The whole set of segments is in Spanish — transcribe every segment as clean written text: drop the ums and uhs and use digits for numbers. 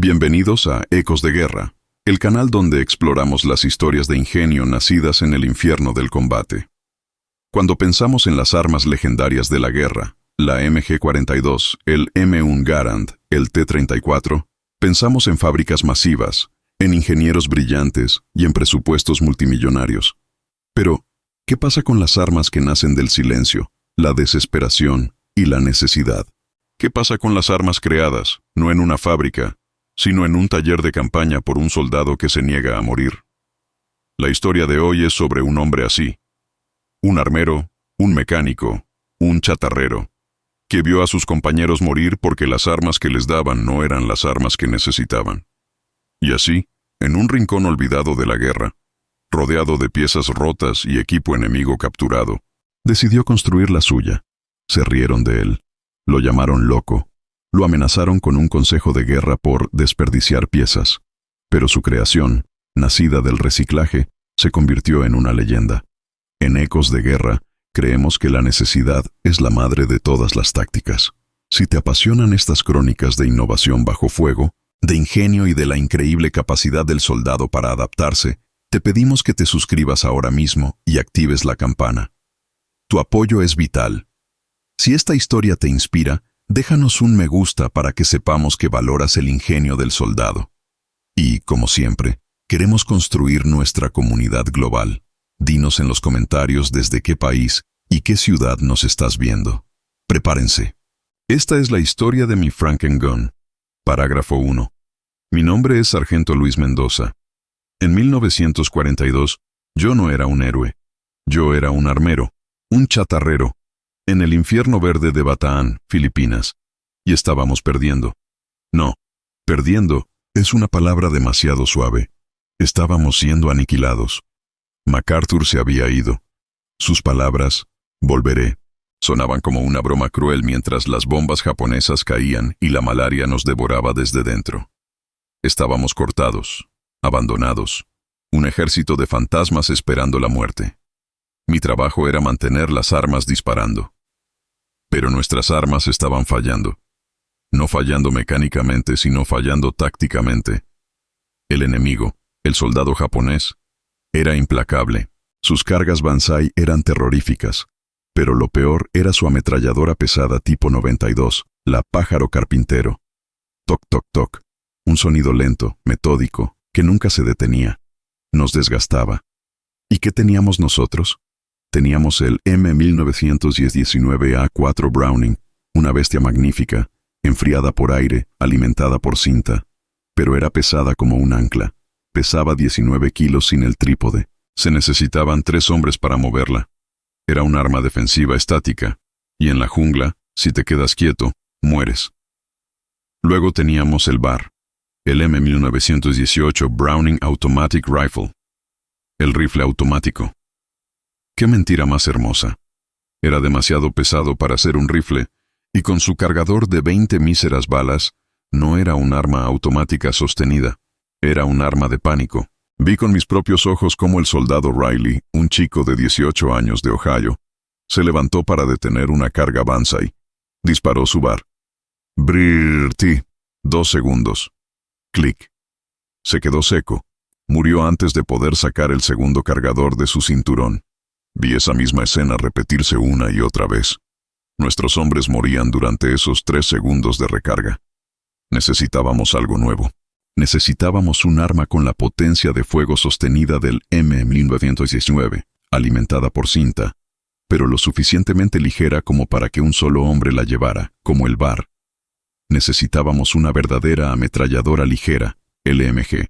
Bienvenidos a Ecos de Guerra, el canal donde exploramos las historias de ingenio nacidas en el infierno del combate. Cuando pensamos en las armas legendarias de la guerra, la MG-42, el M1 Garand, el T-34, pensamos en fábricas masivas, en ingenieros brillantes y en presupuestos multimillonarios. Pero, ¿qué pasa con las armas que nacen del silencio, la desesperación y la necesidad? ¿Qué pasa con las armas creadas, no en una fábrica, sino en un taller de campaña por un soldado que se niega a morir? La historia de hoy es sobre un hombre así. Un armero, un mecánico, un chatarrero, que vio a sus compañeros morir porque las armas que les daban no eran las armas que necesitaban. Y así, en un rincón olvidado de la guerra, rodeado de piezas rotas y equipo enemigo capturado, decidió construir la suya. Se rieron de él, lo llamaron loco, lo amenazaron con un consejo de guerra por desperdiciar piezas, pero su creación, nacida del reciclaje, se convirtió en una leyenda. En Ecos de Guerra, creemos que la necesidad es la madre de todas las tácticas. Si te apasionan estas crónicas de innovación bajo fuego, de ingenio y de la increíble capacidad del soldado para adaptarse, te pedimos que te suscribas ahora mismo y actives la campana. Tu apoyo es vital. Si esta historia te inspira, déjanos un me gusta para que sepamos que valoras el ingenio del soldado. Y, como siempre, queremos construir nuestra comunidad global. Dinos en los comentarios desde qué país y qué ciudad nos estás viendo. Prepárense. Esta es la historia de mi Frankengun. Parágrafo 1. Mi nombre es Sargento Luis Mendoza. En 1942, yo no era un héroe. Yo era un armero, un chatarrero, en el infierno verde de Bataan, Filipinas. Y estábamos perdiendo. No, perdiendo es una palabra demasiado suave. Estábamos siendo aniquilados. MacArthur se había ido. Sus palabras, volveré, sonaban como una broma cruel mientras las bombas japonesas caían y la malaria nos devoraba desde dentro. Estábamos cortados, abandonados, un ejército de fantasmas esperando la muerte. Mi trabajo era mantener las armas disparando. Pero nuestras armas estaban fallando. No fallando mecánicamente, sino fallando tácticamente. El enemigo, el soldado japonés, era implacable. Sus cargas Banzai eran terroríficas. Pero lo peor era su ametralladora pesada tipo 92, la Pájaro Carpintero. Toc, toc, toc. Un sonido lento, metódico, que nunca se detenía. Nos desgastaba. ¿Y qué teníamos nosotros? Teníamos el M1919A4 Browning, una bestia magnífica, enfriada por aire, alimentada por cinta. Pero era pesada como un ancla. Pesaba 19 kilos sin el trípode. Se necesitaban 3 hombres para moverla. Era un arma defensiva estática, y en la jungla, si te quedas quieto, mueres. Luego teníamos el BAR, el M1918 Browning Automatic Rifle, el rifle automático. ¡Qué mentira más hermosa! Era demasiado pesado para ser un rifle, y con su cargador de 20 míseras balas, no era un arma automática sostenida, era un arma de pánico. Vi con mis propios ojos cómo el soldado Riley, un chico de 18 años de Ohio, se levantó para detener una carga Banzai. Disparó su BAR. Brrrti. 2 segundos. Clic. Se quedó seco. Murió antes de poder sacar el segundo cargador de su cinturón. Vi esa misma escena repetirse una y otra vez. Nuestros hombres morían durante esos 3 segundos de recarga. Necesitábamos algo nuevo. Necesitábamos un arma con la potencia de fuego sostenida del M1919, alimentada por cinta, pero lo suficientemente ligera como para que un solo hombre la llevara, como el BAR. Necesitábamos una verdadera ametralladora ligera, LMG.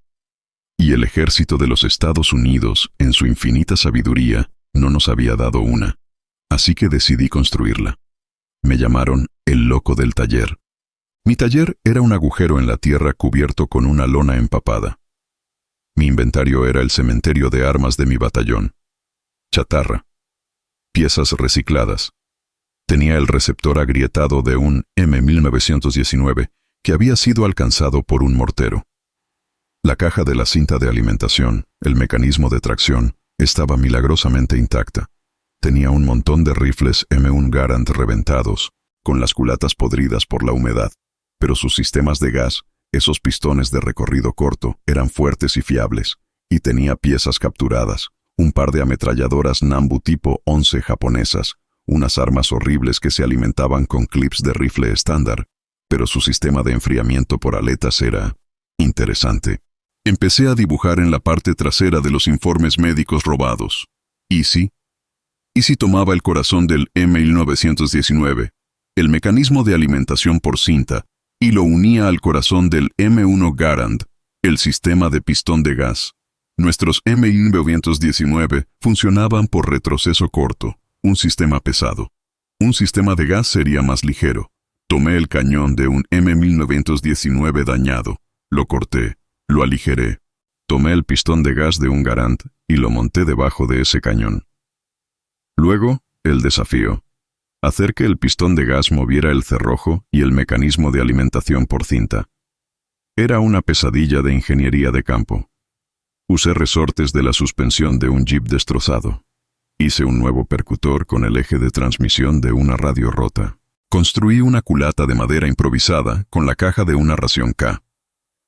Y el ejército de los Estados Unidos, en su infinita sabiduría, no nos había dado una. Así que decidí construirla. Me llamaron el loco del taller. Mi taller era un agujero en la tierra cubierto con una lona empapada. Mi inventario era el cementerio de armas de mi batallón. Chatarra. Piezas recicladas. Tenía el receptor agrietado de un M1919 que había sido alcanzado por un mortero. La caja de la cinta de alimentación, el mecanismo de tracción, estaba milagrosamente intacta. Tenía un montón de rifles M1 Garand reventados, con las culatas podridas por la humedad, pero sus sistemas de gas, Esos pistones de recorrido corto eran fuertes y fiables, y tenía piezas capturadas, un par de ametralladoras Nambu tipo 11 japonesas, unas armas horribles que se alimentaban con clips de rifle estándar, pero su sistema de enfriamiento por aletas era interesante. Empecé a dibujar en la parte trasera de los informes médicos robados. Easy tomaba el corazón del M1919, el mecanismo de alimentación por cinta, y lo unía al corazón del M1 Garand, el sistema de pistón de gas. Nuestros M1919 funcionaban por retroceso corto, un sistema pesado. Un sistema de gas sería más ligero. Tomé el cañón de un M1919 dañado, lo corté, lo aligeré. Tomé el pistón de gas de un Garand y lo monté debajo de ese cañón. Luego, el desafío. Hacer que el pistón de gas moviera el cerrojo y el mecanismo de alimentación por cinta. Era una pesadilla de ingeniería de campo. Usé resortes de la suspensión de un jeep destrozado. Hice un nuevo percutor con el eje de transmisión de una radio rota. Construí una culata de madera improvisada con la caja de una ración K.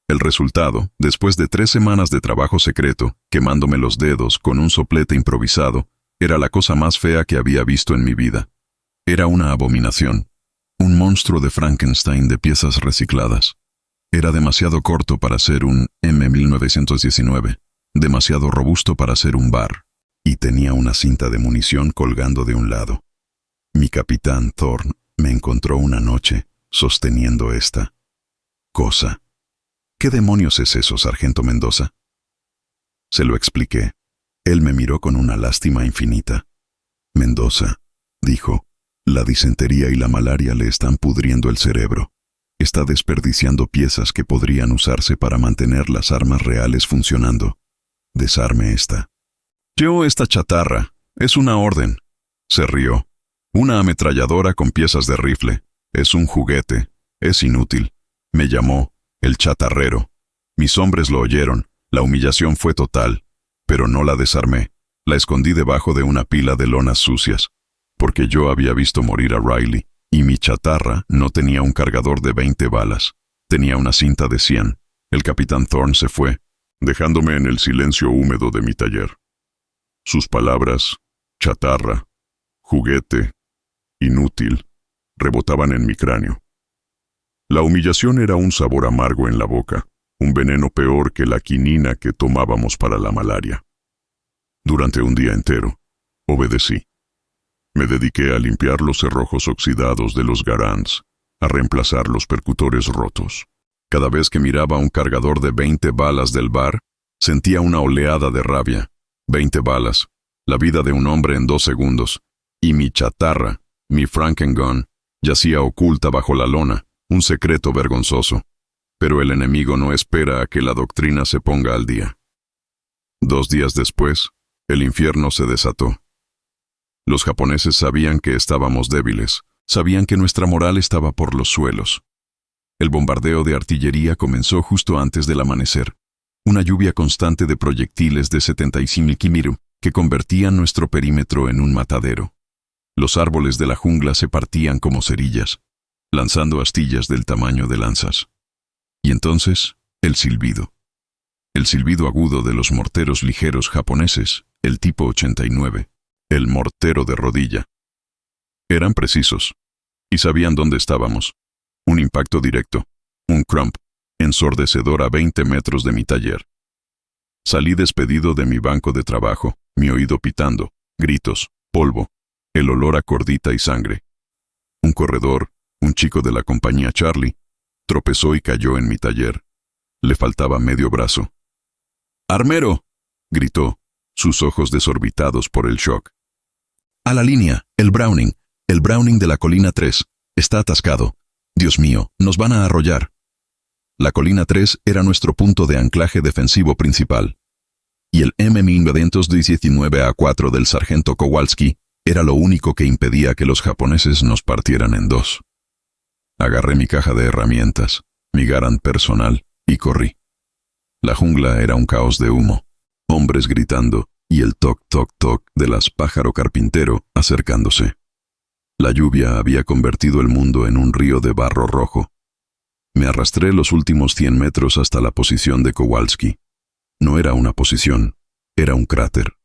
El resultado, después de 3 semanas de trabajo secreto, quemándome los dedos con un soplete improvisado, era la cosa más fea que había visto en mi vida. Era una abominación. Un monstruo de Frankenstein de piezas recicladas. Era demasiado corto para ser un M1919, demasiado robusto para ser un bar, y tenía una cinta de munición colgando de un lado. Mi capitán Thorne me encontró una noche sosteniendo esta cosa. ¿Qué demonios es eso, sargento Mendoza? Se lo expliqué. Él me miró con una lástima infinita. Mendoza, dijo, la disentería y la malaria le están pudriendo el cerebro. Está desperdiciando piezas que podrían usarse para mantener las armas reales funcionando. Desarme esta. Yo esta chatarra. Es una orden. Se rió. Una ametralladora con piezas de rifle. Es un juguete. Es inútil. Me llamó el chatarrero. Mis hombres lo oyeron. La humillación fue total. Pero no la desarmé. La escondí debajo de una pila de lonas sucias. Porque yo había visto morir a Riley, y mi chatarra no tenía un cargador de 20 balas. Tenía una cinta de 100. El capitán Thorne se fue, dejándome en el silencio húmedo de mi taller. Sus palabras, chatarra, juguete, inútil, rebotaban en mi cráneo. La humillación era un sabor amargo en la boca, un veneno peor que la quinina que tomábamos para la malaria. Durante un día entero, obedecí. Me dediqué a limpiar los cerrojos oxidados de los Garands, a reemplazar los percutores rotos. Cada vez que miraba un cargador de 20 balas del bar, sentía una oleada de rabia. 20 balas, la vida de un hombre en 2 segundos, y mi chatarra, mi Frankengun, yacía oculta bajo la lona, un secreto vergonzoso. Pero el enemigo no espera a que la doctrina se ponga al día. 2 días después, el infierno se desató. Los japoneses sabían que estábamos débiles, sabían que nuestra moral estaba por los suelos. El bombardeo de artillería comenzó justo antes del amanecer. Una lluvia constante de proyectiles de 75 km que convertían nuestro perímetro en un matadero. Los árboles de la jungla se partían como cerillas, lanzando astillas del tamaño de lanzas. Y entonces, el silbido. El silbido agudo de los morteros ligeros japoneses, el tipo 89. El mortero de rodilla. Eran precisos, y sabían dónde estábamos. Un impacto directo, un crump, ensordecedor a 20 metros de mi taller. Salí despedido de mi banco de trabajo, mi oído pitando, gritos, polvo, el olor a cordita y sangre. Un corredor, un chico de la compañía Charlie, tropezó y cayó en mi taller. Le faltaba medio brazo. ¡Armero!, gritó, sus ojos desorbitados por el shock. A la línea, el Browning de la colina 3, está atascado. Dios mío, nos van a arrollar. La colina 3 era nuestro punto de anclaje defensivo principal. Y el M1919A4 del sargento Kowalski era lo único que impedía que los japoneses nos partieran en 2. Agarré mi caja de herramientas, mi Garand personal, y corrí. La jungla era un caos de humo, hombres gritando, y el toc-toc-toc de las pájaro carpintero acercándose. La lluvia había convertido el mundo en un río de barro rojo. Me arrastré los últimos 100 metros hasta la posición de Kowalski. No era una posición, era un cráter.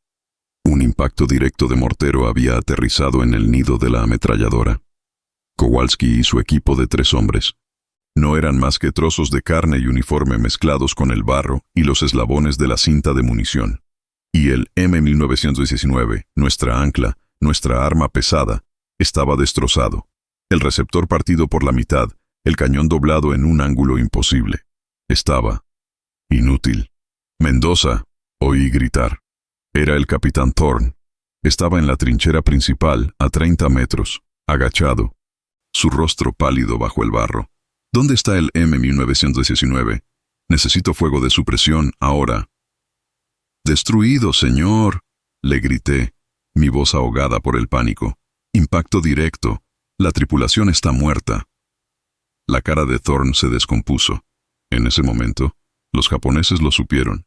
Un impacto directo de mortero había aterrizado en el nido de la ametralladora. Kowalski y su equipo de 3 hombres. No eran más que trozos de carne y uniforme mezclados con el barro y los eslabones de la cinta de munición. Y el M1919, nuestra ancla, nuestra arma pesada, estaba destrozado. El receptor partido por la mitad, el cañón doblado en un ángulo imposible. Estaba inútil. Mendoza, oí gritar. Era el capitán Thorne. Estaba en la trinchera principal, a 30 metros, agachado. Su rostro pálido bajo el barro. ¿Dónde está el M1919? Necesito fuego de supresión, ahora. Destruido, señor, le grité, mi voz ahogada por el pánico. Impacto directo. La tripulación está muerta. La cara de Thorne se descompuso. En ese momento, los japoneses lo supieron.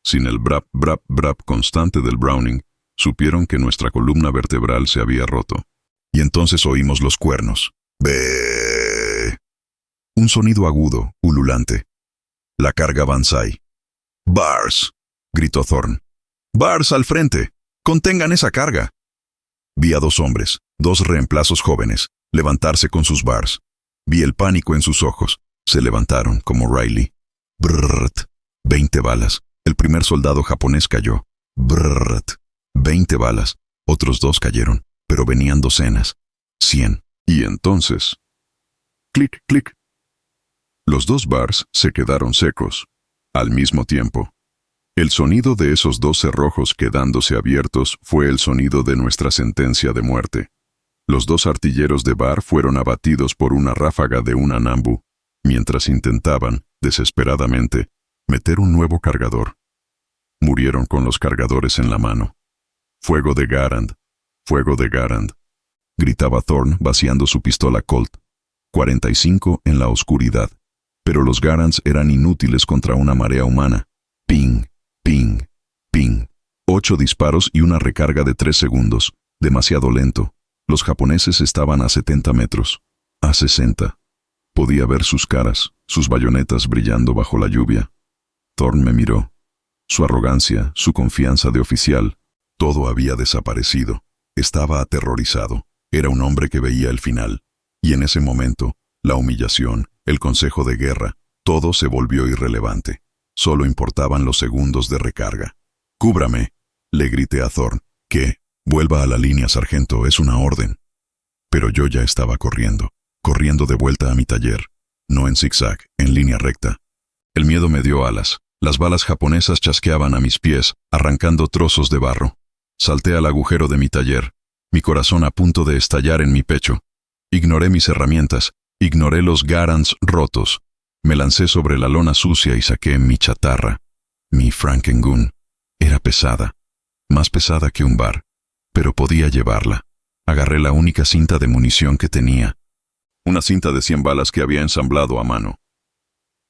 Sin el brap, brap, brap constante del Browning, supieron que nuestra columna vertebral se había roto. Y entonces oímos los cuernos. ¡Be! Un sonido agudo, ululante. La carga Banzai. ¡Bars!, gritó Thorne. ¡Bars al frente! ¡Contengan esa carga! Vi a 2 hombres, 2 reemplazos jóvenes, levantarse con sus bars. Vi el pánico en sus ojos. Se levantaron, como Riley. Brrrt. 20 balas. El primer soldado japonés cayó. Brrrt. 20 balas. Otros 2 cayeron, pero venían docenas. 100. Y entonces... clic, clic. Los 2 bars se quedaron secos. Al mismo tiempo. El sonido de esos 2 cerrojos quedándose abiertos fue el sonido de nuestra sentencia de muerte. Los 2 artilleros de bar fueron abatidos por una ráfaga de una Nambu, mientras intentaban, desesperadamente, meter un nuevo cargador. Murieron con los cargadores en la mano. Fuego de Garand, fuego de Garand, gritaba Thorne vaciando su pistola Colt. 45 en la oscuridad. Pero los Garands eran inútiles contra una marea humana. Ping, ping, ping. 8 disparos y una recarga de 3 segundos. Demasiado lento. Los japoneses estaban a 70 metros. A 60. Podía ver sus caras, sus bayonetas brillando bajo la lluvia. Thorne me miró. Su arrogancia, su confianza de oficial, todo había desaparecido. Estaba aterrorizado. Era un hombre que veía el final. Y en ese momento, la humillación, el consejo de guerra, todo se volvió irrelevante. Solo importaban los segundos de recarga. «Cúbrame», le grité a Thorne. «¿Qué? Vuelva a la línea, sargento, es una orden». Pero yo ya estaba corriendo de vuelta a mi taller. No en zigzag, en línea recta. El miedo me dio alas. Las balas japonesas chasqueaban a mis pies, arrancando trozos de barro. Salté al agujero de mi taller, mi corazón a punto de estallar en mi pecho. Ignoré mis herramientas, ignoré los Garands rotos. Me lancé sobre la lona sucia y saqué mi chatarra. Mi Frankengun. Era pesada, más pesada que un bar, pero podía llevarla. Agarré la única cinta de munición que tenía. Una cinta de 100 balas que había ensamblado a mano.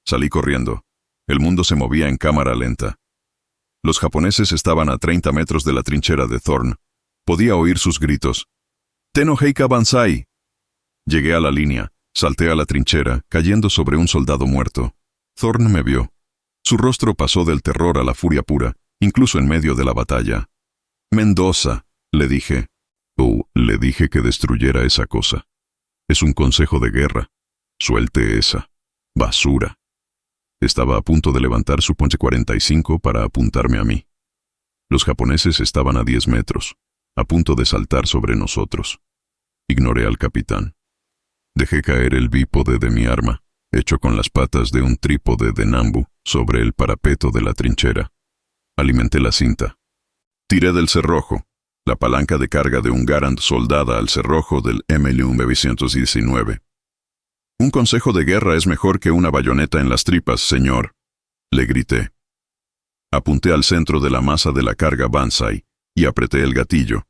Salí corriendo. El mundo se movía en cámara lenta. Los japoneses estaban a 30 metros de la trinchera de Thorne. Podía oír sus gritos. «Tenno Heika Banzai». Llegué a la línea, salté a la trinchera, cayendo sobre un soldado muerto. Thorne me vio. Su rostro pasó del terror a la furia pura, incluso en medio de la batalla. «Mendoza», le dije. Le dije que destruyera esa cosa. Es un consejo de guerra. Suelte esa basura. Estaba a punto de levantar su ponche 45 para apuntarme a mí. Los japoneses estaban a 10 metros, a punto de saltar sobre nosotros. Ignoré al capitán. Dejé caer el bípode de mi arma, hecho con las patas de un trípode de Nambu, sobre el parapeto de la trinchera. Alimenté la cinta. Tiré del cerrojo, la palanca de carga de un Garand soldada al cerrojo del M1919. «Un consejo de guerra es mejor que una bayoneta en las tripas, señor», le grité. Apunté al centro de la masa de la carga Banzai y apreté el gatillo.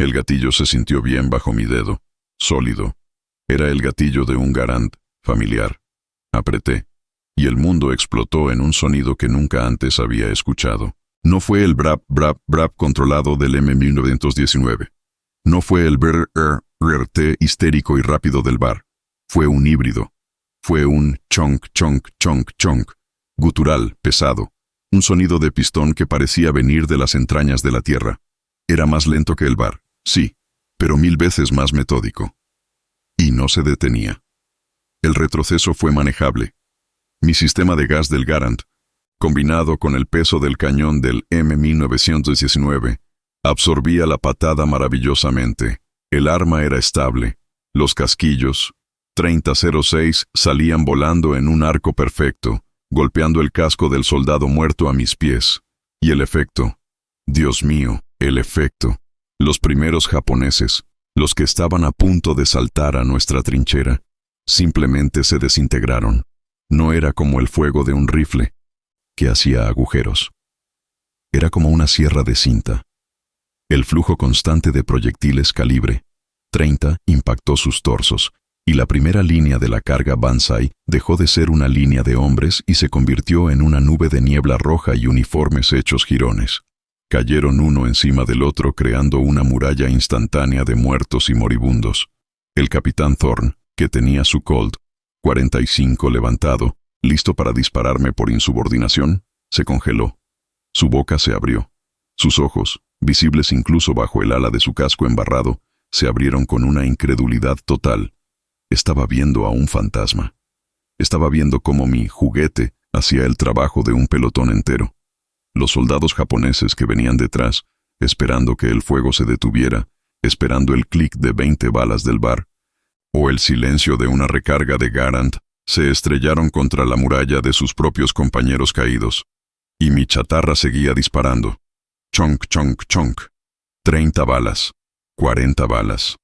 El gatillo se sintió bien bajo mi dedo, sólido. Era el gatillo de un Garand, familiar. Apreté, y el mundo explotó en un sonido que nunca antes había escuchado. No fue el brap, brap, brap controlado del M1919. No fue el brr, RT histérico y rápido del bar. Fue un híbrido. Fue un chonk, chonk, chonk, chonk, gutural, pesado, un sonido de pistón que parecía venir de las entrañas de la tierra. Era más lento que el bar, sí, pero 1000 veces más metódico. Y no se detenía. El retroceso fue manejable. Mi sistema de gas del Garand, combinado con el peso del cañón del M1919, absorbía la patada maravillosamente. El arma era estable. Los casquillos, 30-06, salían volando en un arco perfecto, golpeando el casco del soldado muerto a mis pies. Y el efecto. Dios mío, el efecto. Los primeros japoneses, los que estaban a punto de saltar a nuestra trinchera, simplemente se desintegraron. No era como el fuego de un rifle, que hacía agujeros. Era como una sierra de cinta. El flujo constante de proyectiles calibre 30 impactó sus torsos, y la primera línea de la carga Banzai dejó de ser una línea de hombres y se convirtió en una nube de niebla roja y uniformes hechos jirones. Cayeron uno encima del otro creando una muralla instantánea de muertos y moribundos. El capitán Thorne, que tenía su Colt 45 levantado, listo para dispararme por insubordinación, se congeló. Su boca se abrió. Sus ojos, visibles incluso bajo el ala de su casco embarrado, se abrieron con una incredulidad total. Estaba viendo a un fantasma. Estaba viendo cómo mi juguete hacía el trabajo de un pelotón entero. Los soldados japoneses que venían detrás, esperando que el fuego se detuviera, esperando el clic de 20 balas del bar, o el silencio de una recarga de Garand, se estrellaron contra la muralla de sus propios compañeros caídos. Y mi chatarra seguía disparando. Chonk, chonk, chonk. 30 balas. 40 balas.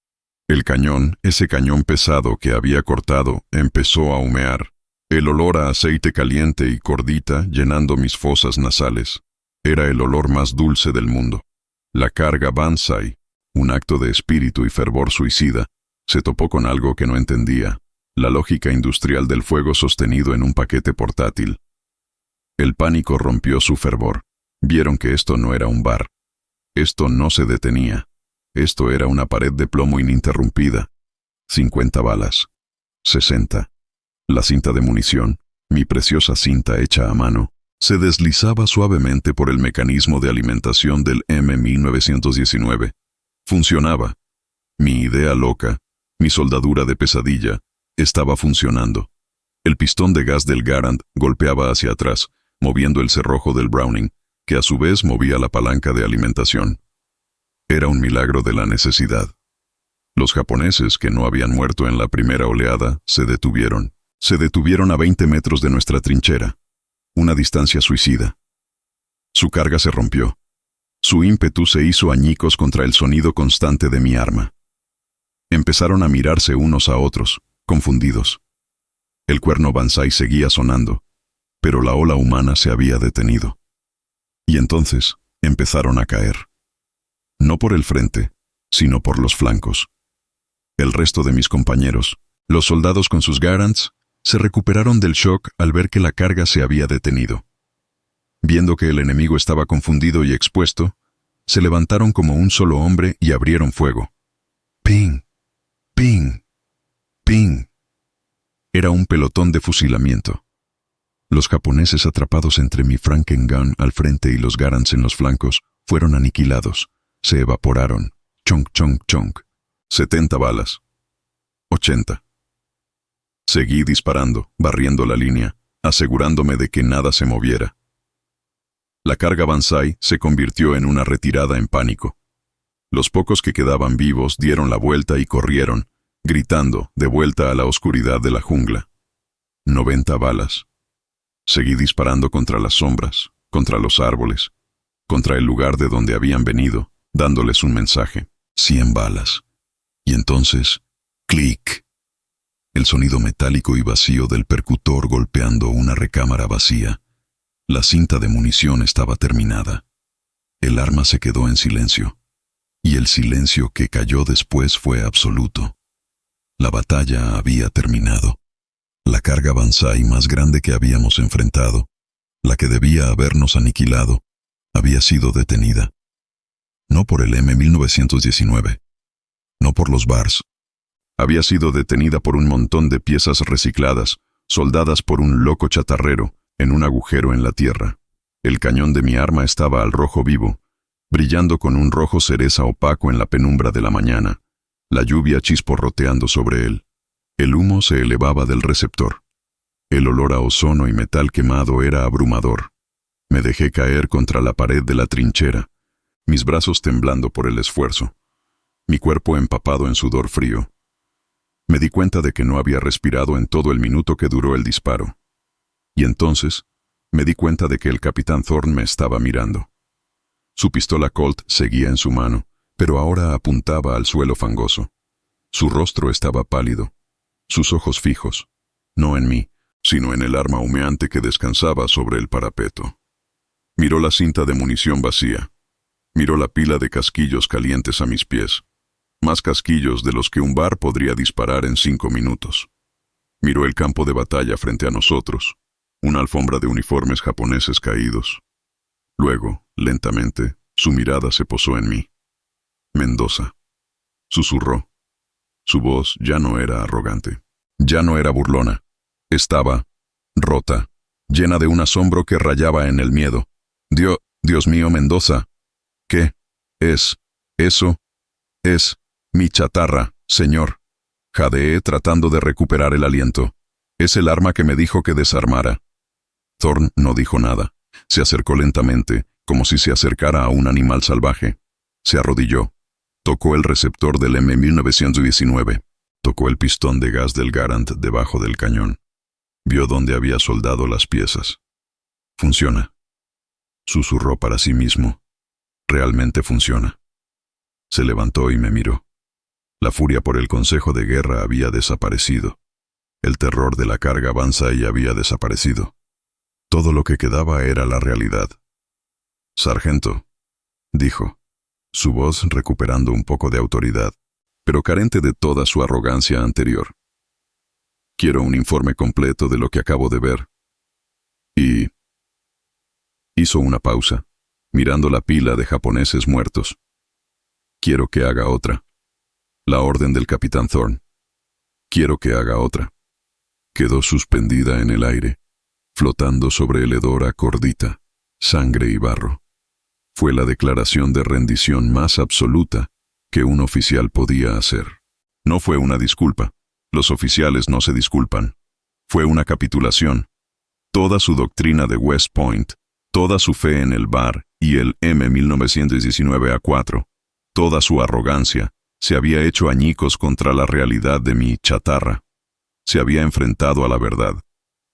El cañón, ese cañón pesado que había cortado, empezó a humear. El olor a aceite caliente y cordita llenando mis fosas nasales. Era el olor más dulce del mundo. La carga Banzai, un acto de espíritu y fervor suicida, se topó con algo que no entendía, la lógica industrial del fuego sostenido en un paquete portátil. El pánico rompió su fervor. Vieron que esto no era un bar. Esto no se detenía. Esto era una pared de plomo ininterrumpida. 50 balas. 60. La cinta de munición, mi preciosa cinta hecha a mano, se deslizaba suavemente por el mecanismo de alimentación del M1919. Funcionaba. Mi idea loca, mi soldadura de pesadilla, estaba funcionando. El pistón de gas del Garand golpeaba hacia atrás, moviendo el cerrojo del Browning, que a su vez movía la palanca de alimentación. Era un milagro de la necesidad. Los japoneses, que no habían muerto en la primera oleada, se detuvieron. Se detuvieron a 20 metros de nuestra trinchera, una distancia suicida. Su carga se rompió. Su ímpetu se hizo añicos contra el sonido constante de mi arma. Empezaron a mirarse unos a otros, confundidos. El cuerno Banzai seguía sonando, pero la ola humana se había detenido. Y entonces empezaron a caer. No por el frente, sino por los flancos. El resto de mis compañeros, los soldados con sus Garands, se recuperaron del shock al ver que la carga se había detenido. Viendo que el enemigo estaba confundido y expuesto, se levantaron como un solo hombre y abrieron fuego. ¡Ping! ¡Ping! ¡Ping! Era un pelotón de fusilamiento. Los japoneses atrapados entre mi Frankengun al frente y los Garands en los flancos fueron aniquilados. Se evaporaron. Chonk, chonk, chonk. 70 balas. 80. Seguí disparando, barriendo la línea, asegurándome de que nada se moviera. La carga Banzai se convirtió en una retirada en pánico. Los pocos que quedaban vivos dieron la vuelta y corrieron, gritando, de vuelta a la oscuridad de la jungla. 90 balas. Seguí disparando contra las sombras, contra los árboles, contra el lugar de donde habían venido, dándoles un mensaje. 100 balas. Y entonces, clic. El sonido metálico y vacío del percutor golpeando una recámara vacía. La cinta de munición estaba terminada. El arma se quedó en silencio. Y el silencio que cayó después fue absoluto. La batalla había terminado. La carga Banzai más grande que habíamos enfrentado, la que debía habernos aniquilado, había sido detenida. No por el M1919, no por los bars. Había sido detenida por un montón de piezas recicladas, soldadas por un loco chatarrero en un agujero en la tierra. El cañón de mi arma estaba al rojo vivo, brillando con un rojo cereza opaco en la penumbra de la mañana, la lluvia chisporroteando sobre él. El humo se elevaba del receptor. El olor a ozono y metal quemado era abrumador. Me dejé caer contra la pared de la trinchera, mis brazos temblando por el esfuerzo, mi cuerpo empapado en sudor frío. Me di cuenta de que no había respirado en todo el minuto que duró el disparo. Y entonces, me di cuenta de que el capitán Thorne me estaba mirando. Su pistola Colt seguía en su mano, pero ahora apuntaba al suelo fangoso. Su rostro estaba pálido, sus ojos fijos, no en mí, sino en el arma humeante que descansaba sobre el parapeto. Miró la cinta de munición vacía. Miró la pila de casquillos calientes a mis pies. Más casquillos de los que un bar podría disparar en 5 minutos. Miró el campo de batalla frente a nosotros, una alfombra de uniformes japoneses caídos. Luego, lentamente, su mirada se posó en mí. Mendoza. Susurró. Su voz ya no era arrogante. Ya no era burlona. Estaba rota, llena de un asombro que rayaba en el miedo. Dios mío, Mendoza. ¿Qué es eso? Es mi chatarra, señor. Jadeé tratando de recuperar el aliento. Es el arma que me dijo que desarmara. Thorne no dijo nada. Se acercó lentamente, como si se acercara a un animal salvaje. Se arrodilló. Tocó el receptor del M1919. Tocó el pistón de gas del Garand debajo del cañón. Vio dónde había soldado las piezas. Funciona. Susurró para sí mismo. Realmente funciona. Se levantó y me miró. La furia por el consejo de guerra había desaparecido. El terror de la carga Banzai había desaparecido. Todo lo que quedaba era la realidad. «Sargento», dijo, su voz recuperando un poco de autoridad, pero carente de toda su arrogancia anterior. «Quiero un informe completo de lo que acabo de ver». Y hizo una pausa, mirando la pila de japoneses muertos. «Quiero que haga otra. La orden del capitán Thorne. Quiero que haga otra». Quedó suspendida en el aire, flotando sobre el hedor a cordita, sangre y barro. Fue la declaración de rendición más absoluta que un oficial podía hacer. No fue una disculpa. Los oficiales no se disculpan. Fue una capitulación. Toda su doctrina de West Point, toda su fe en el bar y el M1919A4, toda su arrogancia, se había hecho añicos contra la realidad de mi chatarra. Se había enfrentado a la verdad.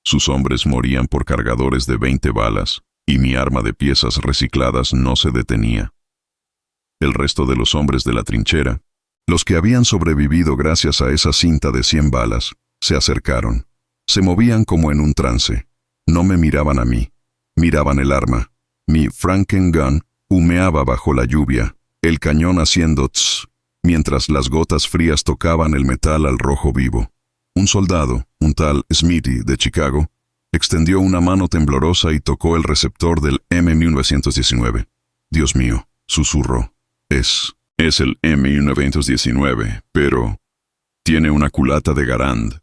Sus hombres morían por cargadores de 20 balas, y mi arma de piezas recicladas no se detenía. El resto de los hombres de la trinchera, los que habían sobrevivido gracias a esa cinta de 100 balas, se acercaron. Se movían como en un trance. No me miraban a mí. Miraban el arma. Mi Frankengun humeaba bajo la lluvia, el cañón haciendo tss, mientras las gotas frías tocaban el metal al rojo vivo. Un soldado, un tal Smithy de Chicago, extendió una mano temblorosa y tocó el receptor del M1919. «Dios mío», susurró. Es el M1919, pero tiene una culata de Garand».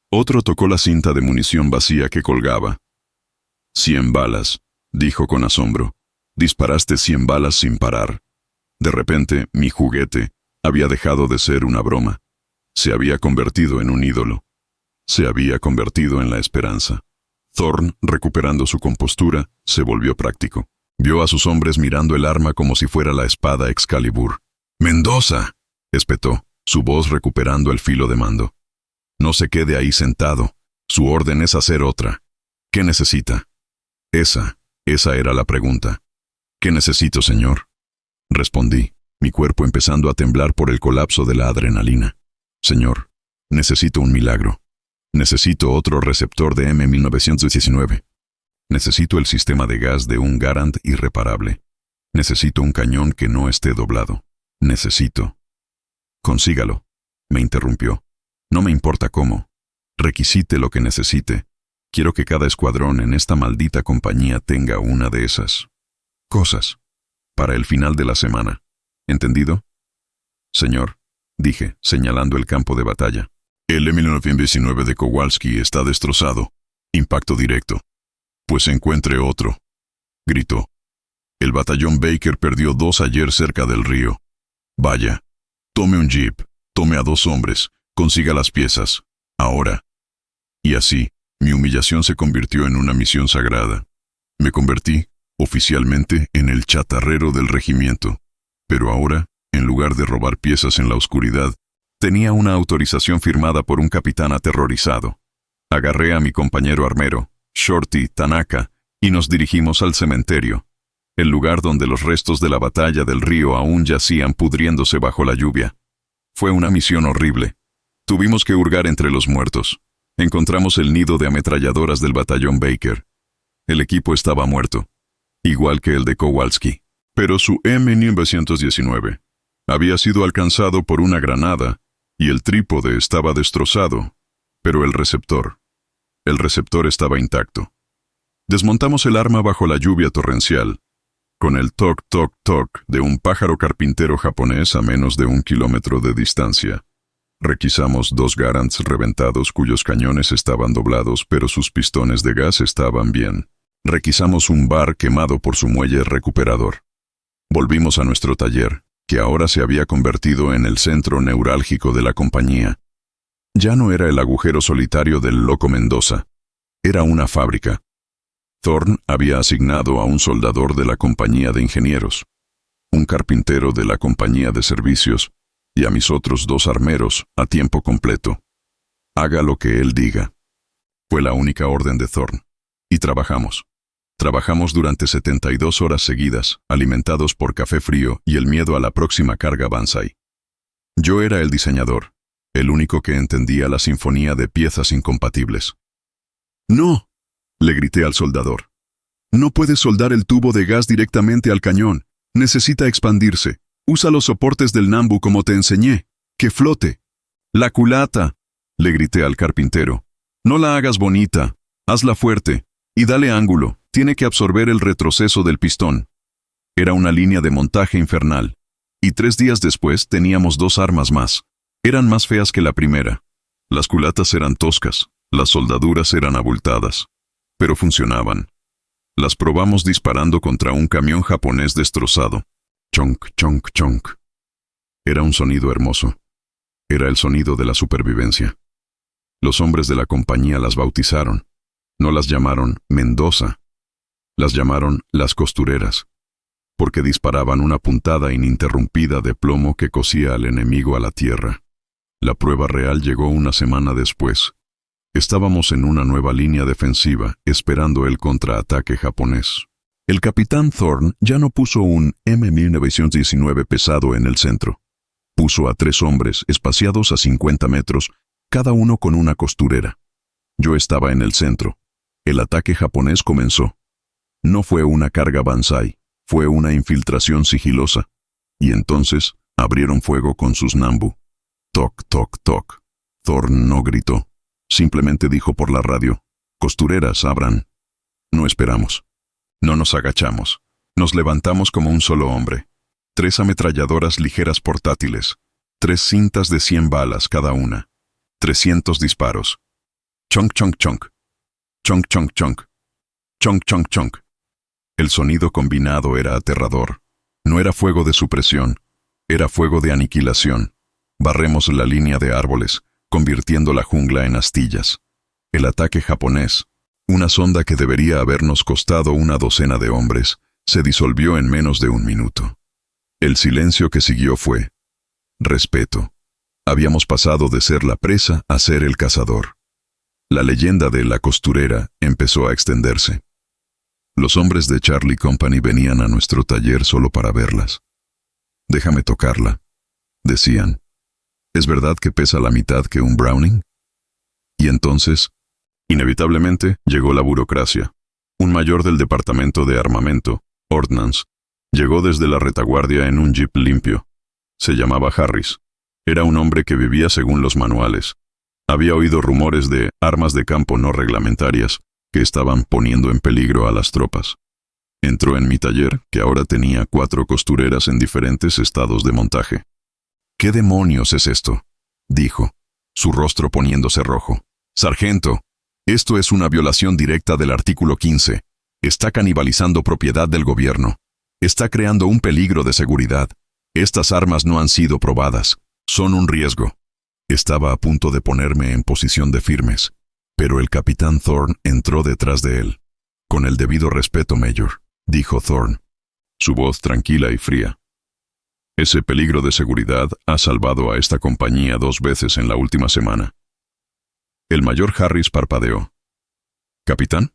Otro tocó la cinta de munición vacía que colgaba. «100 balas», dijo con asombro. «Disparaste 100 balas sin parar». De repente, mi juguete había dejado de ser una broma. Se había convertido en un ídolo. Se había convertido en la esperanza. Thorne, recuperando su compostura, se volvió práctico. Vio a sus hombres mirando el arma como si fuera la espada Excalibur. «¡Mendoza!», espetó, su voz recuperando el filo de mando. «No se quede ahí sentado. Su orden es hacer otra. ¿Qué necesita?» Esa era la pregunta. «¿Qué necesito, señor?», respondí, mi cuerpo empezando a temblar por el colapso de la adrenalina. «Señor, necesito un milagro. Necesito otro receptor de M1919. Necesito el sistema de gas de un Garand irreparable. Necesito un cañón que no esté doblado. Necesito». «Consígalo», me interrumpió. «No me importa cómo. Requisite lo que necesite. Quiero que cada escuadrón en esta maldita compañía tenga una de esas cosas. Para el final de la semana. ¿Entendido?». «Señor», dije, señalando el campo de batalla. El M1919 de Kowalski está destrozado. Impacto directo. Pues encuentre otro, gritó. El batallón Baker perdió 2 ayer cerca del río. Vaya. Tome un jeep, tome a 2 hombres, consiga las piezas. Ahora. Y así, mi humillación se convirtió en una misión sagrada. Me convertí, oficialmente, en el chatarrero del regimiento. Pero ahora, en lugar de robar piezas en la oscuridad, tenía una autorización firmada por un capitán aterrorizado. Agarré a mi compañero armero, Shorty Tanaka, y nos dirigimos al cementerio, el lugar donde los restos de la batalla del río aún yacían pudriéndose bajo la lluvia. Fue una misión horrible. Tuvimos que hurgar entre los muertos. Encontramos el nido de ametralladoras del batallón Baker. El equipo estaba muerto, igual que el de Kowalski. Pero su M1919 había sido alcanzado por una granada y el trípode estaba destrozado, pero el receptor estaba intacto. Desmontamos el arma bajo la lluvia torrencial, con el toc toc toc de un pájaro carpintero japonés a menos de 1 kilómetro de distancia. Requisamos 2 Garands reventados cuyos cañones estaban doblados, pero sus pistones de gas estaban bien. Requisamos un bar quemado por su muelle recuperador. Volvimos a nuestro taller, que ahora se había convertido en el centro neurálgico de la compañía. Ya no era el agujero solitario del loco Mendoza. Era una fábrica. Thorne había asignado a un soldador de la compañía de ingenieros, un carpintero de la compañía de servicios y a mis otros 2 armeros a tiempo completo. Haga lo que él diga. Fue la única orden de Thorne. Y trabajamos. Trabajamos durante 72 horas seguidas, alimentados por café frío y el miedo a la próxima carga Banzai. Yo era el diseñador, el único que entendía la sinfonía de piezas incompatibles. «¡No!», le grité al soldador. «No puedes soldar el tubo de gas directamente al cañón. Necesita expandirse. Usa los soportes del Nambu como te enseñé. ¡Que flote!». «¡La culata!», le grité al carpintero. «No la hagas bonita. Hazla fuerte. Y dale ángulo. Tiene que absorber el retroceso del pistón». Era una línea de montaje infernal. Y 3 días después teníamos 2 armas más. Eran más feas que la primera. Las culatas eran toscas, las soldaduras eran abultadas. Pero funcionaban. Las probamos disparando contra un camión japonés destrozado. Chonk, chonk, chonk. Era un sonido hermoso. Era el sonido de la supervivencia. Los hombres de la compañía las bautizaron. No las llamaron Mendoza. Las llamaron las costureras, porque disparaban una puntada ininterrumpida de plomo que cosía al enemigo a la tierra. La prueba real llegó una semana después. Estábamos en una nueva línea defensiva, esperando el contraataque japonés. El capitán Thorne ya no puso un M1919 pesado en el centro. Puso a 3 hombres espaciados a 50 metros, cada uno con una costurera. Yo estaba en el centro. El ataque japonés comenzó. No fue una carga Banzai, fue una infiltración sigilosa. Y entonces abrieron fuego con sus Nambu. Toc, toc, toc. Thorne no gritó. Simplemente dijo por la radio: «Costureras, abran». No esperamos. No nos agachamos. Nos levantamos como un solo hombre. 3 ametralladoras ligeras portátiles. 3 cintas de 100 balas cada una. 300 disparos. Chonk, chonk, chonk. Chonk, chonk, chonk. Chonk, chonk, chonk. El sonido combinado era aterrador. No era fuego de supresión, era fuego de aniquilación. Barremos la línea de árboles, convirtiendo la jungla en astillas. El ataque japonés, una sonda que debería habernos costado una docena de hombres, se disolvió en menos de 1 minuto. El silencio que siguió fue respeto. Habíamos pasado de ser la presa a ser el cazador. La leyenda de la costurera empezó a extenderse. Los hombres de Charlie Company venían a nuestro taller solo para verlas. «Déjame tocarla», decían. «¿Es verdad que pesa la mitad que un Browning?». Y entonces, inevitablemente, llegó la burocracia. Un mayor del departamento de armamento, Ordnance, llegó desde la retaguardia en un jeep limpio. Se llamaba Harris. Era un hombre que vivía según los manuales. Había oído rumores de armas de campo no reglamentarias que estaban poniendo en peligro a las tropas. Entró en mi taller, que ahora tenía 4 costureras en diferentes estados de montaje. «¿Qué demonios es esto?», dijo. su rostro poniéndose rojo. «Sargento, esto es una violación directa del artículo 15. Está canibalizando propiedad del gobierno. Está creando un peligro de seguridad. Estas armas no han sido probadas. Son un riesgo». Estaba a punto de ponerme en posición de firmes, pero el capitán Thorne entró detrás de él. «Con el debido respeto, Mayor», dijo Thorne, su voz tranquila y fría. «Ese peligro de seguridad ha salvado a esta compañía 2 veces en la última semana». El mayor Harris parpadeó. «¿Capitán?»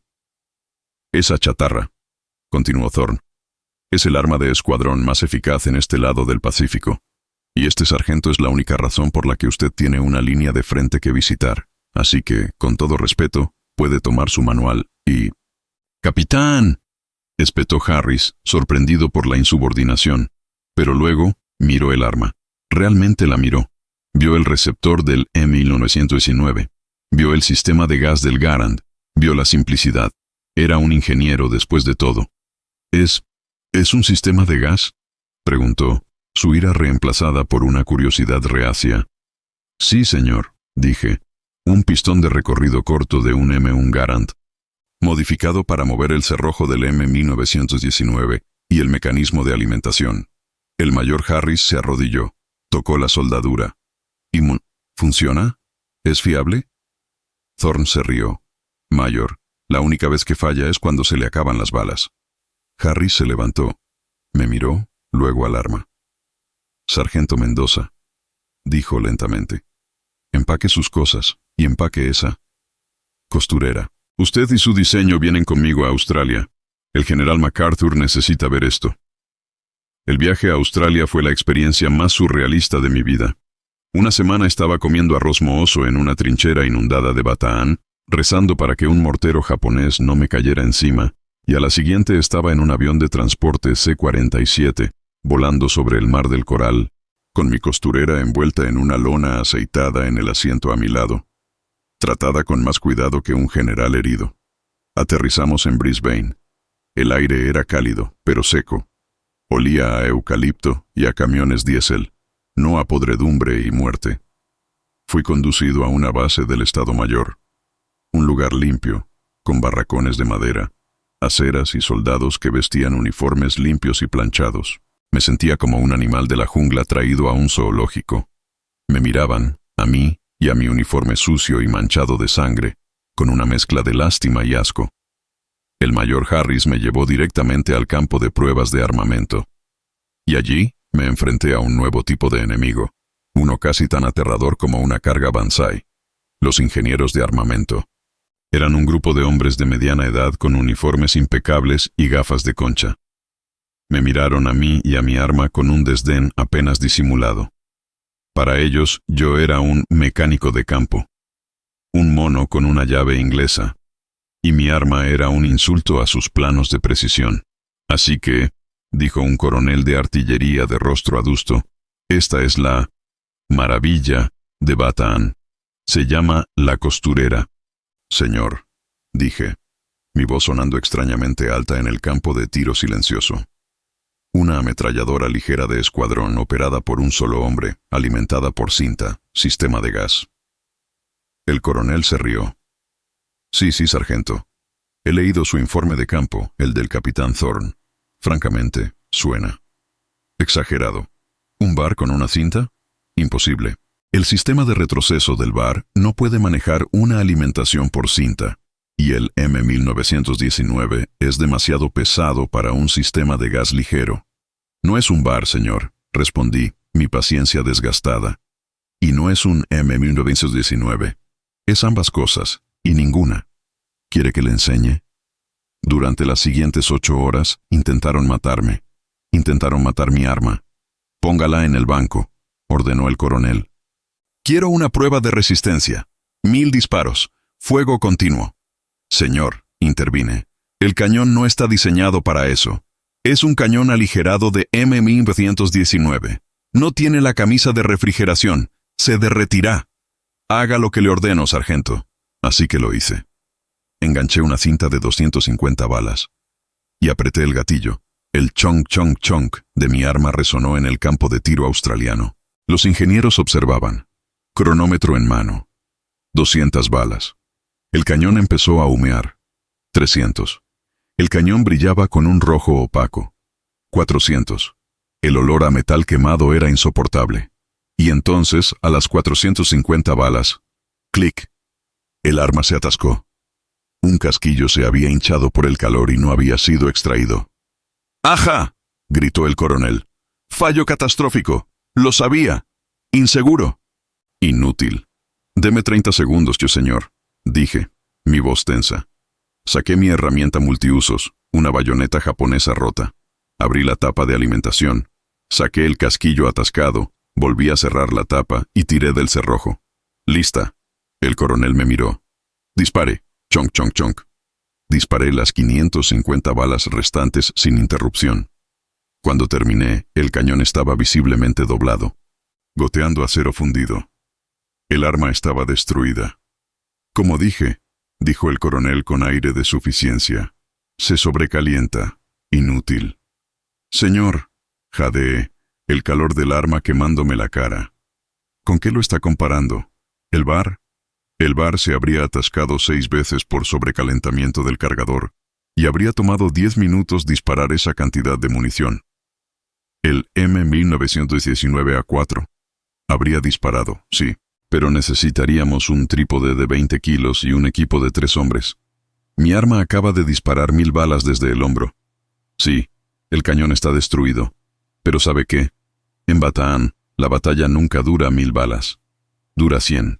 «Esa chatarra», continuó Thorne, «es el arma de escuadrón más eficaz en este lado del Pacífico. Y este sargento es la única razón por la que usted tiene una línea de frente que visitar. Así que, con todo respeto, puede tomar su manual y...» «¡Capitán!», espetó Harris, sorprendido por la insubordinación. Pero luego miró el arma. Realmente la miró. Vio el receptor del E-1919. Vio el sistema de gas del Garand. Vio la simplicidad. Era un ingeniero después de todo. ¿Es un sistema de gas?», preguntó, su ira reemplazada por una curiosidad reacia. «Sí, señor», dije. «Un pistón de recorrido corto de un M1 Garand, modificado para mover el cerrojo del M1919 y el mecanismo de alimentación». El mayor Harris se arrodilló, tocó la soldadura. «¿Y funciona? ¿Es fiable?». Thorne se rió. «Mayor, la única vez que falla es cuando se le acaban las balas». Harris se levantó, me miró, luego al arma. «Sargento Mendoza», dijo lentamente, «empaque sus cosas, y empaque esa costurera. Usted y su diseño vienen conmigo a Australia. El general MacArthur necesita ver esto». El viaje a Australia fue la experiencia más surrealista de mi vida. Una semana estaba comiendo arroz mohoso en una trinchera inundada de Bataan, rezando para que un mortero japonés no me cayera encima, y a la siguiente estaba en un avión de transporte C-47, volando sobre el mar del Coral, con mi costurera envuelta en una lona aceitada en el asiento a mi lado, tratada con más cuidado que un general herido. Aterrizamos en Brisbane. El aire era cálido, pero seco. Olía a eucalipto y a camiones diésel, no a podredumbre y muerte. Fui conducido a una base del Estado Mayor, un lugar limpio, con barracones de madera, aceras y soldados que vestían uniformes limpios y planchados. Me sentía como un animal de la jungla traído a un zoológico. Me miraban, a mí y a mi uniforme sucio y manchado de sangre, con una mezcla de lástima y asco. El mayor Harris me llevó directamente al campo de pruebas de armamento. Y allí me enfrenté a un nuevo tipo de enemigo, uno casi tan aterrador como una carga Banzai: los ingenieros de armamento. Eran un grupo de hombres de mediana edad con uniformes impecables y gafas de concha. Me miraron a mí y a mi arma con un desdén apenas disimulado. Para ellos, yo era un mecánico de campo, un mono con una llave inglesa, y mi arma era un insulto a sus planos de precisión. «Así que», dijo un coronel de artillería de rostro adusto, «esta es la maravilla de Bataan. Se llama la costurera». «Señor», dije, mi voz sonando extrañamente alta en el campo de tiro silencioso. Una ametralladora ligera de escuadrón operada por un solo hombre, alimentada por cinta, sistema de gas. El coronel se rió. «Sí, sargento. He leído su informe de campo, el del capitán Thorne. Francamente, suena exagerado. ¿Un bar con una cinta? Imposible. El sistema de retroceso del bar no puede manejar una alimentación por cinta, y el M1919 es demasiado pesado para un sistema de gas ligero». «No es un bar, señor», respondí, mi paciencia desgastada. «Y no es un M1919. Es ambas cosas, y ninguna. ¿Quiere que le enseñe?». Durante las siguientes 8 horas intentaron matarme. Intentaron matar mi arma. «Póngala en el banco», ordenó el coronel. «Quiero una prueba de resistencia. 1000 disparos. Fuego continuo». «Señor», intervine, «el cañón no está diseñado para eso. Es un cañón aligerado de M1919. No tiene la camisa de refrigeración. Se derretirá. Haga lo que le ordeno, sargento». Así que lo hice. Enganché una cinta de 250 balas y apreté el gatillo. El chonk chonk chonk de mi arma resonó en el campo de tiro australiano. Los ingenieros observaban. Cronómetro en mano. 200 balas. El cañón empezó a humear. 300. El cañón brillaba con un rojo opaco. 400. El olor a metal quemado era insoportable. Y entonces, a las 450 balas, clic. El arma se atascó. Un casquillo se había hinchado por el calor y no había sido extraído. ¡Ajá!, gritó el coronel. ¡Fallo catastrófico! ¡Lo sabía! ¡Inseguro! Inútil. Deme 30 segundos, yo señor, dije, mi voz tensa. Saqué mi herramienta multiusos, una bayoneta japonesa rota. Abrí la tapa de alimentación. Saqué el casquillo atascado, volví a cerrar la tapa y tiré del cerrojo. ¡Lista! El coronel me miró. Dispare. Chonk, chonk, chonk. Disparé las 550 balas restantes sin interrupción. Cuando terminé, el cañón estaba visiblemente doblado, goteando acero fundido. El arma estaba destruida. Como dije, dijo el coronel con aire de suficiencia, se sobrecalienta. Inútil. Señor, jadeé, el calor del arma quemándome la cara. ¿Con qué lo está comparando? ¿El bar? El bar se habría atascado 6 veces por sobrecalentamiento del cargador, y habría tomado 10 minutos disparar esa cantidad de munición. El M1919A4 habría disparado, sí, pero necesitaríamos un trípode de 20 kilos y un equipo de 3 hombres. Mi arma acaba de disparar 1000 balas desde el hombro. Sí, el cañón está destruido. Pero ¿sabe qué? En Bataan, la batalla nunca dura 1000 balas. Dura 100.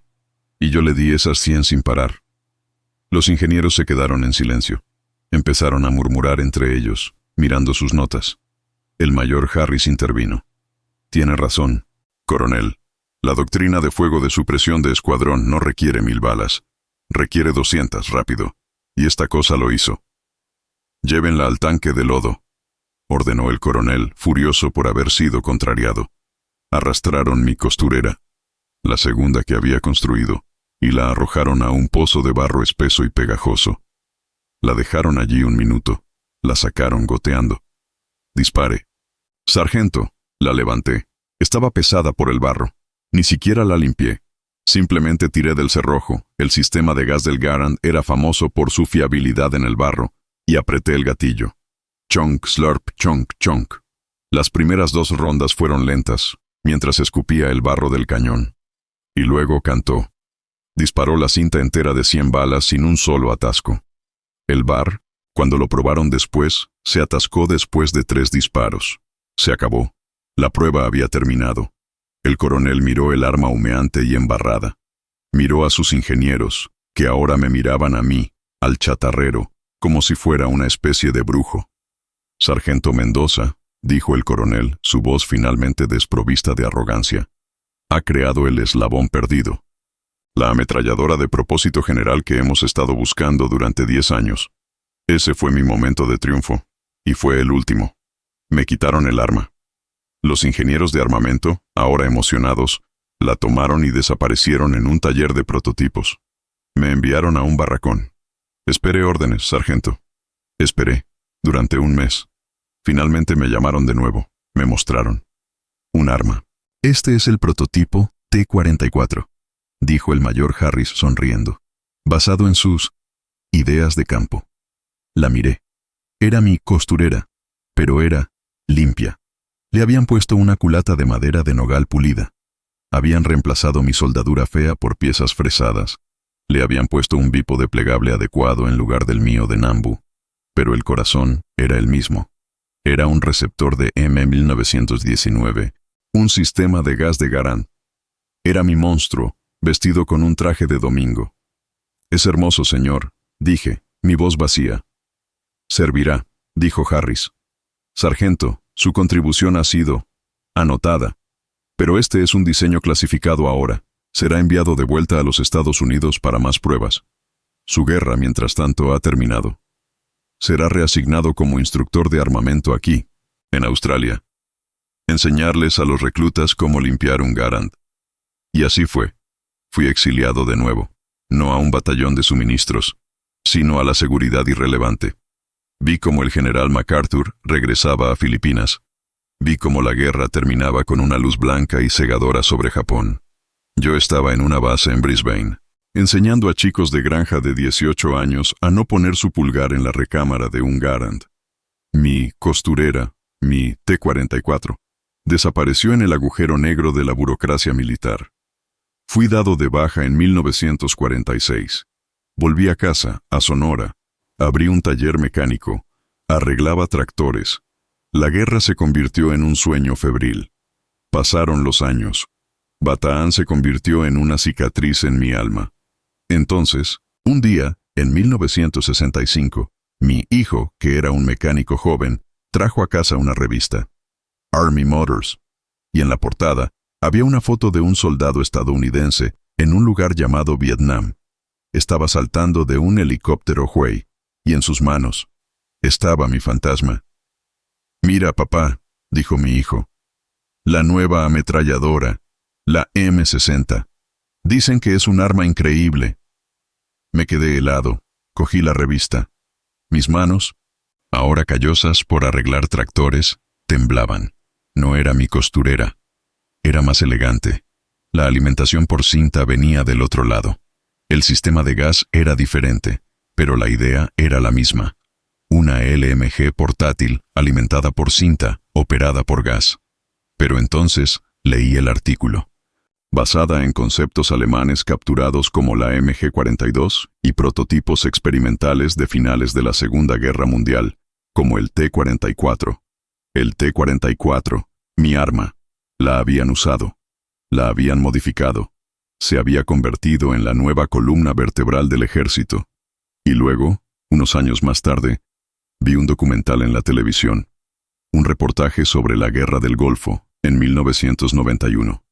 Y yo le di esas 100 sin parar. Los ingenieros se quedaron en silencio. Empezaron a murmurar entre ellos, mirando sus notas. El mayor Harris intervino. Tiene razón, coronel. La doctrina de fuego de supresión de escuadrón no requiere 1000 balas. Requiere 200, rápido. Y esta cosa lo hizo. Llévenla al tanque de lodo, ordenó el coronel, furioso por haber sido contrariado. Arrastraron mi costurera, la segunda que había construido, y la arrojaron a un pozo de barro espeso y pegajoso. La dejaron allí un minuto, la sacaron goteando. Dispare. Sargento, la levanté. Estaba pesada por el barro. Ni siquiera la limpié. Simplemente tiré del cerrojo. El sistema de gas del Garand era famoso por su fiabilidad en el barro, y apreté el gatillo. Chonk, slurp, chonk, chonk. Las primeras 2 rondas fueron lentas, mientras escupía el barro del cañón. Y luego cantó. Disparó la cinta entera de 100 balas sin un solo atasco. El bar, cuando lo probaron después, se atascó después de 3 disparos. Se acabó. La prueba había terminado. El coronel miró el arma humeante y embarrada. Miró a sus ingenieros, que ahora me miraban a mí, al chatarrero, como si fuera una especie de brujo. Sargento Mendoza, dijo el coronel, su voz finalmente desprovista de arrogancia, ha creado el eslabón perdido. La ametralladora de propósito general que hemos estado buscando durante 10 años. Ese fue mi momento de triunfo, y fue el último. Me quitaron el arma. Los ingenieros de armamento, ahora emocionados, la tomaron y desaparecieron en un taller de prototipos. Me enviaron a un barracón. Esperé órdenes, sargento. Esperé, durante un mes. Finalmente me llamaron de nuevo. Me mostraron. Un arma. Este es el prototipo T-44, dijo el mayor Harris sonriendo, basado en sus ideas de campo. La miré. Era mi costurera, pero era limpia. Le habían puesto una culata de madera de nogal pulida. Habían reemplazado mi soldadura fea por piezas fresadas. Le habían puesto un bípode plegable adecuado en lugar del mío de Nambu. Pero el corazón era el mismo. Era un receptor de M1919, un sistema de gas de Garand. Era mi monstruo, vestido con un traje de domingo. Es hermoso, señor, dije, mi voz vacía. Servirá, dijo Harris. Sargento, su contribución ha sido anotada. Pero este es un diseño clasificado ahora. Será enviado de vuelta a los Estados Unidos para más pruebas. Su guerra, mientras tanto, ha terminado. Será reasignado como instructor de armamento aquí, en Australia. Enseñarles a los reclutas cómo limpiar un Garand. Y así fue. Fui exiliado de nuevo, no a un batallón de suministros, sino a la seguridad irrelevante. Vi cómo el general MacArthur regresaba a Filipinas. Vi cómo la guerra terminaba con una luz blanca y cegadora sobre Japón. Yo estaba en una base en Brisbane, enseñando a chicos de granja de 18 años a no poner su pulgar en la recámara de un Garand. Mi costurera, mi T-44, desapareció en el agujero negro de la burocracia militar. Fui dado de baja en 1946. Volví a casa, a Sonora. Abrí un taller mecánico. Arreglaba tractores. La guerra se convirtió en un sueño febril. Pasaron los años. Bataan se convirtió en una cicatriz en mi alma. Entonces, un día, en 1965, mi hijo, que era un mecánico joven, trajo a casa una revista, Army Motors, y en la portada había una foto de un soldado estadounidense en un lugar llamado Vietnam. Estaba saltando de un helicóptero Huey, y en sus manos estaba mi fantasma. «Mira, papá», dijo mi hijo, «la nueva ametralladora, la M60. Dicen que es un arma increíble». Me quedé helado, cogí la revista. Mis manos, ahora callosas por arreglar tractores, temblaban. No era mi costurera. Era más elegante. La alimentación por cinta venía del otro lado. El sistema de gas era diferente, pero la idea era la misma. Una LMG portátil alimentada por cinta, operada por gas. Pero entonces leí el artículo. Basada en conceptos alemanes capturados como la MG-42 y prototipos experimentales de finales de la Segunda Guerra Mundial, como el T-44. El T-44, mi arma, la habían usado, la habían modificado, se había convertido en la nueva columna vertebral del ejército. Y luego, unos años más tarde, vi un documental en la televisión, un reportaje sobre la Guerra del Golfo, en 1991.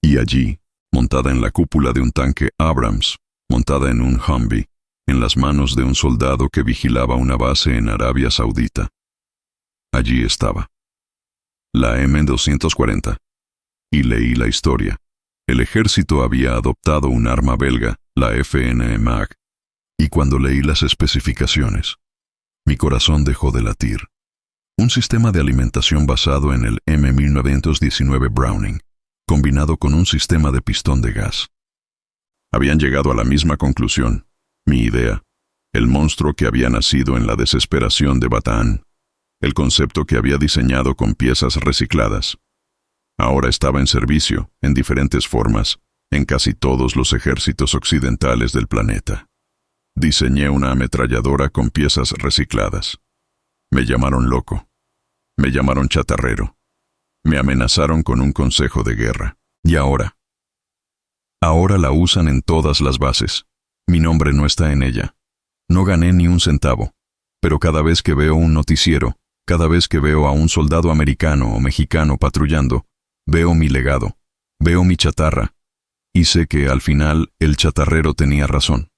Y allí, montada en la cúpula de un tanque Abrams, montada en un Humvee, en las manos de un soldado que vigilaba una base en Arabia Saudita. Allí estaba. La M240. Y leí la historia. El ejército había adoptado un arma belga, la FN Mag. Y cuando leí las especificaciones, mi corazón dejó de latir. Un sistema de alimentación basado en el M1919 Browning, combinado con un sistema de pistón de gas. Habían llegado a la misma conclusión, mi idea, el monstruo que había nacido en la desesperación de Bataan, el concepto que había diseñado con piezas recicladas. Ahora estaba en servicio, en diferentes formas, en casi todos los ejércitos occidentales del planeta. Diseñé una ametralladora con piezas recicladas. Me llamaron loco. Me llamaron chatarrero. Me amenazaron con un consejo de guerra. Y ahora la usan en todas las bases. Mi nombre no está en ella. No gané ni un centavo. Pero cada vez que veo un noticiero, cada vez que veo a un soldado americano o mexicano patrullando, veo mi legado, veo mi chatarra. Y sé que al final el chatarrero tenía razón.